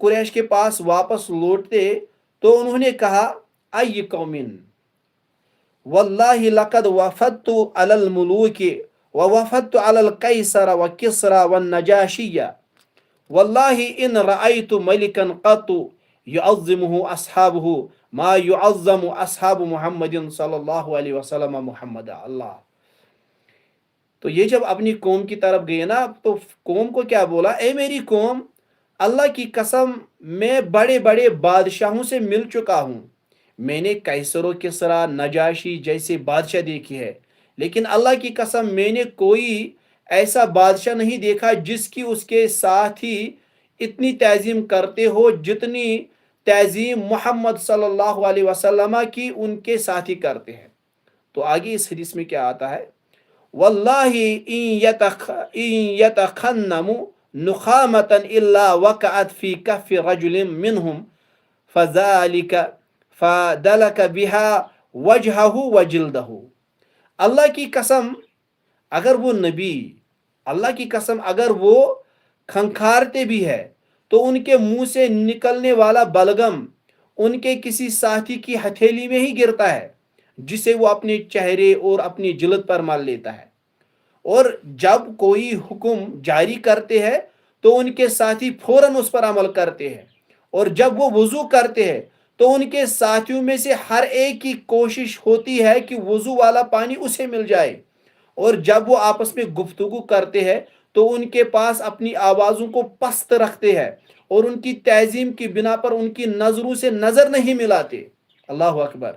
قریش کے پاس واپس لوٹتے تو انہوں نے کہا ای قومن واللہ لقد وفدت علی الملوک ووفدت علی القیصر وکسرى والنجاشی واللہ ان رأیت ملکا قط يعظمه اصحابه ما يعظم اصحاب محمد صلی اللہ علیہ وسلم محمد اللہ. تو یہ جب اپنی قوم کی طرف گئے نا تو قوم کو کیا بولا، اے میری قوم، اللہ کی قسم میں بڑے بڑے بادشاہوں سے مل چکا ہوں. میں نے قیصر و کسریٰ نجاشی جیسے بادشاہ دیکھے ہے، لیکن اللہ کی قسم میں نے کوئی ایسا بادشاہ نہیں دیکھا جس کی اس کے ساتھی اتنی تعظیم کرتے ہو جتنی تعظیم محمد صلی اللہ علیہ وسلم کی ان کے ساتھی کرتے ہیں. تو آگے اس حدیث میں کیا آتا ہے، واللہ ان یتخنم نخامتا الا وقعت فی کف رجل منہم فذلک فدلک بها وجہہ وجلدہ. اللہ کی قسم اگر وہ نبی، اللہ کی قسم اگر وہ کھنکھارتے بھی ہے تو ان کے منہ سے نکلنے والا بلغم ان کے کسی ساتھی کی ہتھیلی میں ہی گرتا ہے، جسے وہ اپنے چہرے اور اپنی جلد پر مال لیتا ہے. اور جب کوئی حکم جاری کرتے ہیں تو ان کے ساتھی فوراً اس پر عمل کرتے ہیں، اور جب وہ وضو کرتے ہیں تو ان کے ساتھیوں میں سے ہر ایک کی کوشش ہوتی ہے کہ وضو والا پانی اسے مل جائے. اور جب وہ آپس میں گفتگو کرتے ہیں تو ان کے پاس اپنی آوازوں کو پست رکھتے ہیں اور ان کی تعظیم کی بنا پر ان کی نظروں سے نظر نہیں ملاتے. اللہ اکبر.